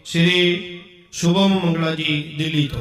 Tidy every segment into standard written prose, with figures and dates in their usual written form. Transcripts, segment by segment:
श्री शुभम मंगला जी दिल्ली तो।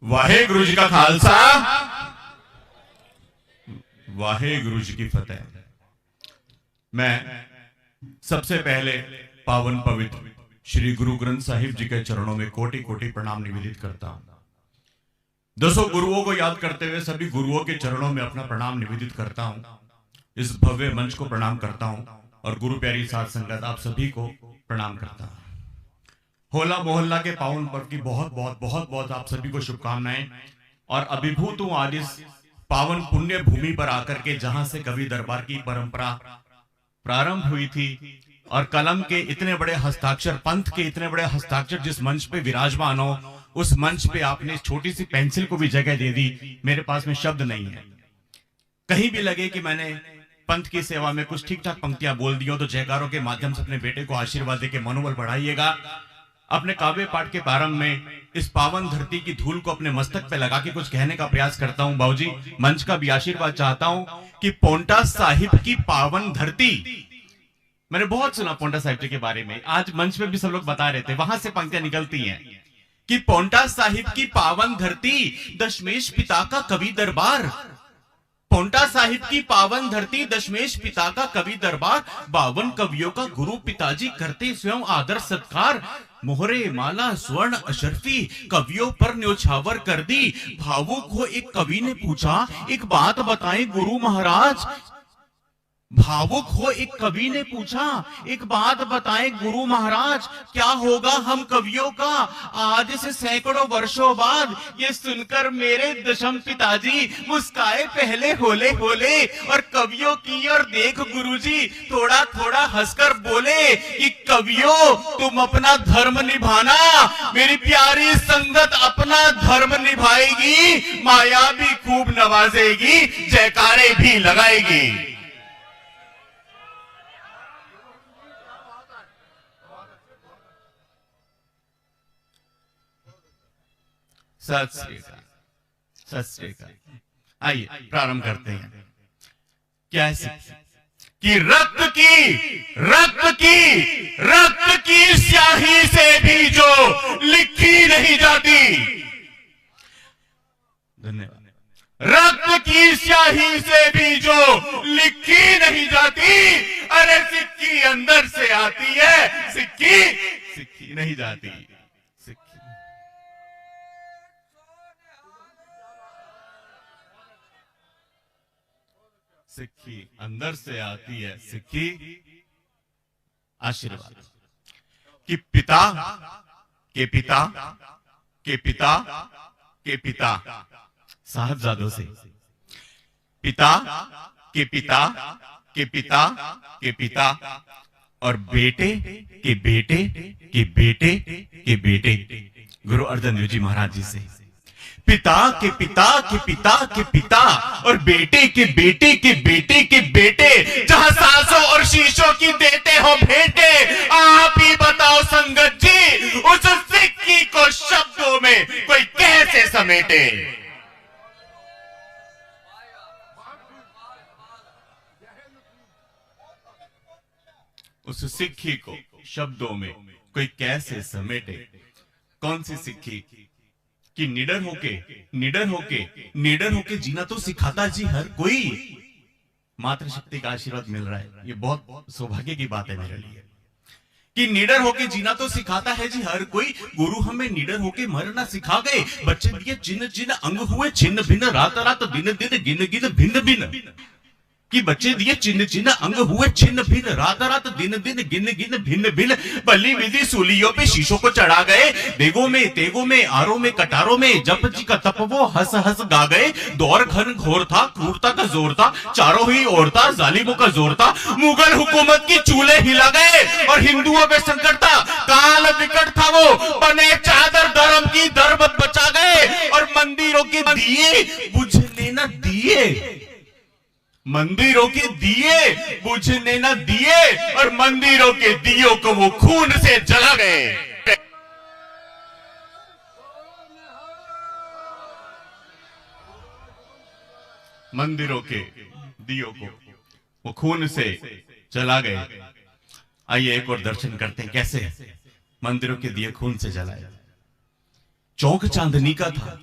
वाहेगुरु जी का खालसा, वाहेगुरु जी की फतेह। मैं सबसे पहले पावन पवित्र श्री गुरु ग्रंथ साहिब जी के चरणों में कोटि कोटि प्रणाम निवेदित करता हूं। दसों गुरुओं को याद करते हुए सभी गुरुओं के चरणों में अपना प्रणाम निवेदित करता हूं। इस भव्य मंच को प्रणाम करता हूं और गुरु प्यारी साध संगत आप सभी को प्रणाम करता हूं। होला मोहल्ला के पावन पर्व की बहुत बहुत बहुत बहुत आप सभी को शुभकामनाएं और अभिभूत हूं आज इस पावन पुण्य भूमि पर आकर के, जहां से कवि दरबार की परंपरा प्रारंभ हुई थी और कलम के इतने बड़े हस्ताक्षर, पंथ के इतने बड़े हस्ताक्षर जिस मंच पे विराजमान हो, उस मंच पे आपने छोटी सी पेंसिल को भी जगह दे दी। मेरे पास में शब्द नहीं है। कहीं भी लगे कि मैंने पंथ की सेवा में कुछ ठीक ठाक पंक्तियां बोल दी हो तो जयकारों के माध्यम से अपने बेटे को आशीर्वाद देके मनोबल बढ़ाइएगा। अपने काव्य पाठ के प्रारंभ में इस पावन धरती की धूल को अपने मस्तक पे लगा के कुछ कहने का प्रयास करता हूं। बाबूजी, मंच का भी आशीर्वाद चाहता हूं कि पोंटा साहिब की पावन धरती, मैंने बहुत सुना पोंटा साहिब जी के बारे में, आज मंच पे भी सब लोग बता रहे थे, वहां से पंक्तियां निकलती हैं कि पोंटा साहिब की पावन धरती, दशमेश पिता का कवि दरबार। पोंटा साहिब की पावन धरती, दशमेश पिता का कवि दरबार, 52 कवियों का गुरु पिताजी करते स्वयं आदर सत्कार। मोहरे माला स्वर्ण अशरफी कवियों पर न्योछावर कर दी। भावुक हो एक कवि ने पूछा, एक बात बताएं गुरु महाराज। भावुक हो एक कवि ने पूछा, एक बात बताएं गुरु महाराज, क्या होगा हम कवियों का आज से सैकड़ों वर्षों बाद। ये सुनकर मेरे दशम पिताजी मुस्काए पहले होले होले और कवियों की और देख गुरुजी थोड़ा थोड़ा हंसकर बोले कि कवियों तुम अपना धर्म निभाना, मेरी प्यारी संगत अपना धर्म निभाएगी, माया भी खूब नवाजेगी, जयकारे भी लगाएगी। सत श्री अकाल, सत श्री अकाल। आइए प्रारंभ करते हैं। क्या है कि रक्त की स्याही से भी जो लिखी नहीं जाती, धन्यवाद, रक्त की स्याही से भी जो लिखी नहीं जाती, अरे सिक्की अंदर से आती है, सिक्की नहीं जाती। सिक्की अंदर से आती है, सिक्की आशीर्वाद कि पिता के पिता के पिता के पिता, साहबजादों से पिता के पिता के पिता के पिता और बेटे के बेटे के बेटे के बेटे गुरु अर्जन देव जी महाराज जी से, पिता के पिता के पिता के पिता और बेटे के बेटे के बेटे के बेटे, जहां सांसों और शीशों की देते हो भेंटे। आप ही बताओ संगत जी, उस सिक्की को शब्दों में कोई कैसे समेटे। उस सिक्की को शब्दों में कोई कैसे समेटे। कौन सी सिक्की कि निडर होके जीना तो सिखाता जी हर कोई। मातृशक्ति का आशीर्वाद मिल रहा है, ये बहुत सौभाग्य की बात है मेरे लिए कि निडर होके जीना तो सिखाता है जी हर कोई। गुरु हमें निडर होके मरना सिखा गए। बच्चे दिए चिन्ह चिन्ह अंग हुए छिन्न भिन्न, रात रात दिन दिन गिन गिन भिन्न भिन्न कि बच्चे दिए चिन्ह चिन्ह अंग हुए छिन्न भिन्न, रात रात दिन दिन गिन गिन भिन्न भिन्न। बलि विधि सूलियों पे शीशों को चढ़ा गए, देगों में तेगों में आरों में कटारों में, जप जी का तप वो हंस हंस गा गए। दौर घन घोर था, क्रूरता का जोर था, चारों ही ओर था, जालिमों का जोर था। मुगल हुकूमत की चूल्हे हिला गए और हिंदुओं पे संकट था, काल विकट था वो, बने चादर धर्म की धर्म बचा गए। और मंदिरों के दिए बुझने न दिए, मंदिरों के दिए बुझने न दिए और मंदिरों के दियों को वो खून से जला गए। मंदिरों के दियों को वो खून से चला गए। आइए एक और दर्शन करते हैं कैसे मंदिरों के दिए खून से जलाए। चौक चांदनी का था,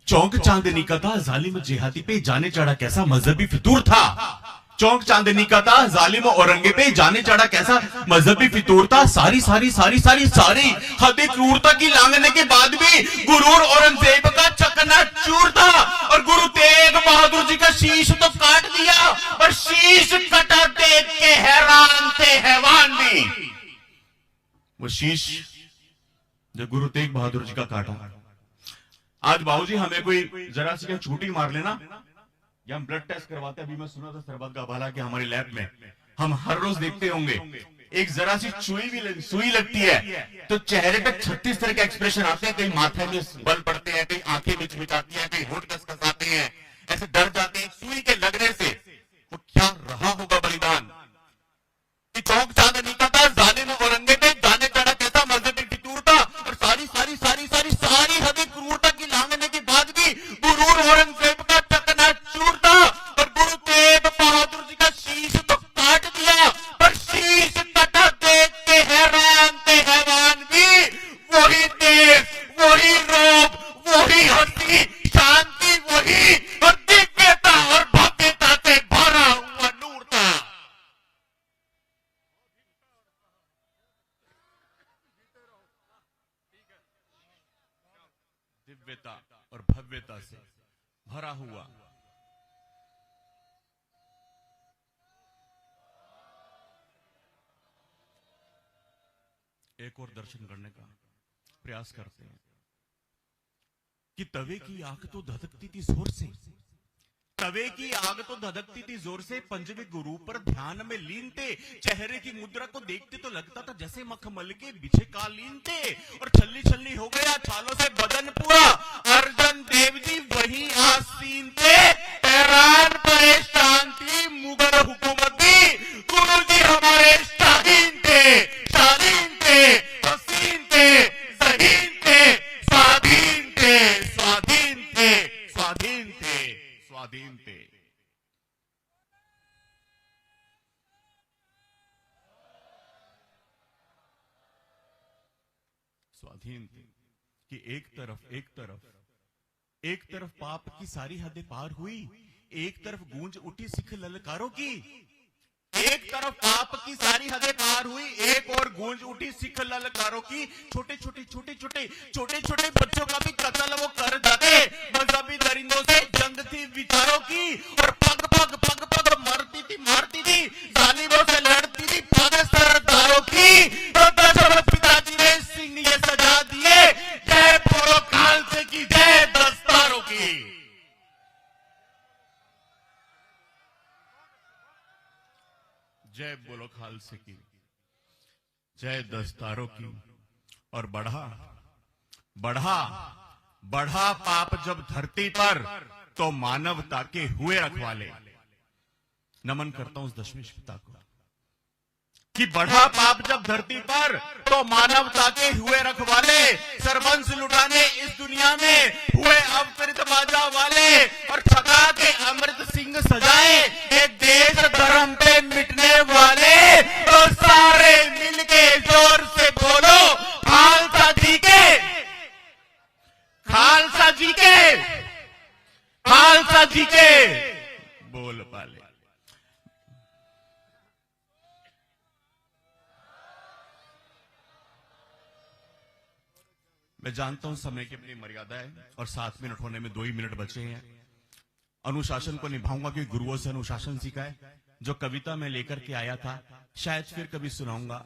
चौक चांदनी का था, जालिम जिहादी पे जाने चढ़ा कैसा मजहबी फितूर था। चौक चांदनी का था, जालिम औरंगे पे जाने चढ़ा कैसा मजहबी फितूर था। सारी सारी सारी सारी सारी हद क्रूरता की लांघने के बाद भी गुरूर औरंगजेब का चकना चूर था। और गुरु तेग बहादुर जी का शीश तो काट दिया, और शीश कटा देख के हैरान थे हैवान भी। वो शीश जो गुरु तेग बहादुर जी का काटा, आज बाबूजी हमें कोई जरा सी छूटी मार लेना या हम ब्लड टेस्ट करवाते हैं। अभी मैं सुना था सरबत का भाला कि हमारी लैब में हम हर रोज देखते होंगे, एक जरा सी सुई लगती है तो चेहरे पे 36 तरह के एक्सप्रेशन आते हैं। कहीं माथे में बल पड़ते हैं, कहीं आंखें मिचमिचाती हैं, कहीं होंठ कसकसाते हैं, ऐसे डर जाते हैं सुई के लगने से। वो क्या रहा होगा बलिदान। चौक चांदनी का था, जालिम औरंगे पे जाने चढ़ा कैसा मजहबी फितूर था। और सारी सारी सारी सारी सारी हदें क्रूरता की लांघने के बाद भी गुरूर औरंगजेब का चकना चूर था। और गुरु तेग बहादुर जी का शीश तो काट दिया, पर शीश कटा देख के हैरान थे हैवान भी। वही तेज, वही रोब, वही हंसी, शांति वही, और दिव्यता और भव्यता से भरा हुआ नूर था। दिव्यता और भव्यता से भरा हुआ। एक और दर्शन करने का प्रयास करते हैं कि तवे की आग तो धधकती थी जोर से, तवे की आग तो धधकती थी जोर से। पंचवे गुरु पर ध्यान में लीन थे, चेहरे की मुद्रा को देखते तो लगता था जैसे मखमल के बिछे कालीन थे। और छल्ली छल्ली हो गया छालों से बदन पूरा, अर्जन देव जी वही आसीन थे। हैरान परेशान थी मुगल हुकूमती, गुरु जी हमारे शाहीन थे, शालीन थे, हसीन थे, ज़हीन थे, स्वाधीन थे, स्वाधीन थे, स्वाधीन थे, स्वाधीन थे। स्वाधीन थे कि एक तरफ पाप की सारी हदें पार हुई, एक तरफ गूंज उठी सिख ललकारों की। एक तरफ पाप की सारी हदें पार हुई, एक और गूंज उठी सिख ललकारों की। छोटे छोटे छोटे छोटे छोटे छोटे बच्चों का भी कत्ल वो कर जाते, मजहबी दरिंदों से जंग थी विचारों की। और पग पग पग पग मारती थी जालिमों से लड़ती थी पग सरदारों की। तो दशरथ पिताजी ने सिंह ये सजा दिए, जय बोलो खालसे की, जय दस्तारों की। जय बोलो खालसे की, जय दस्तारों की। और बढ़ा बढ़ा बढ़ा पाप जब धरती पर, तो मानवता के हुए रखवाले। नमन करता हूं उस दशमेश पिता को कि बढ़ा पाप जब धरती पर, तो मानवता के हुए रखवाले। सरबंस लुटाने इस दुनिया में हुए अवतरित बाजा वाले। और छका के अमृत सिंह सजाए एक देश धर्म पे मिटने वाले। तो सारे मिलके जोर से बोलो खालसा जी के, खालसा जी के, खालसा जी के बोल पाले। मैं जानता हूं समय की अपनी मर्यादा है और 7 मिनट होने में 2 ही मिनट बचे हैं। अनुशासन को निभाऊंगा क्योंकि गुरुओं से अनुशासन सीखा है। जो कविता मैं लेकर के आया था शायद फिर कभी सुनाऊंगा,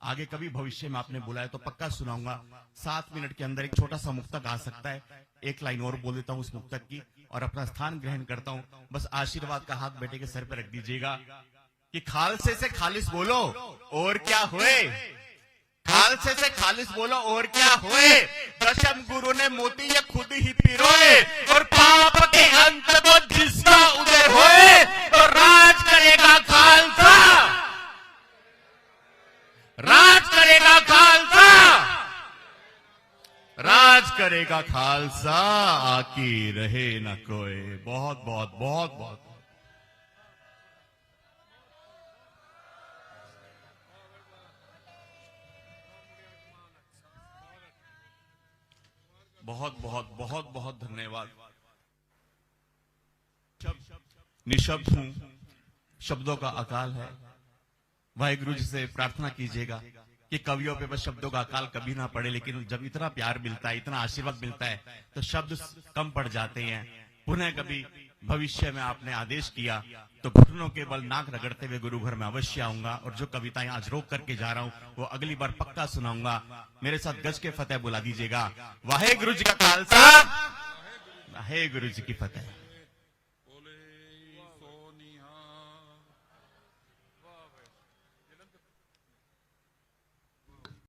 आगे कभी भविष्य में आपने बुलाया तो पक्का सुनाऊंगा। 7 मिनट के अंदर एक छोटा सा मुक्तक आ सकता है। एक लाइन और बोल देता हूं उस मुक्तक की और अपना स्थान ग्रहण करता हूं। बस आशीर्वाद का हाथ बेटे के सर पर रख दीजिएगा कि खालसे से खालिस बोलो और क्या हुए, खालसे से खालिस बोलो और क्या हुए। दशम गुरु ने मोती ये खुद ही पिरोए, और पाप के अंत को जिसका उदय होए। तो राज करेगा खालसा, राज करेगा खालसा, राज करेगा खालसा, आकी रहे न कोई। बहुत बहुत बहुत बहुत बहुत बहुत बहुत बहुत धन्यवाद। निशब्द हूं, शब्दों का अकाल है। वाहिगुरु जी से प्रार्थना कीजिएगा कि कवियों पे बस शब्दों का अकाल कभी ना पड़े, लेकिन जब इतना प्यार मिलता है, इतना आशीर्वाद मिलता है, तो शब्द कम पड़ जाते हैं। पुनः कभी भविष्य में आपने आदेश किया तो घुटनों के बल नाक रगड़ते हुए गुरु घर में अवश्य आऊंगा, और जो कविताएं आज रोक करके जा रहा हूं वो अगली बार पक्का सुनाऊंगा। मेरे साथ गज के फतेह बुला दीजिएगा। वाहे गुरु जी का खालसा, वाहे गुरु जी की फतेह।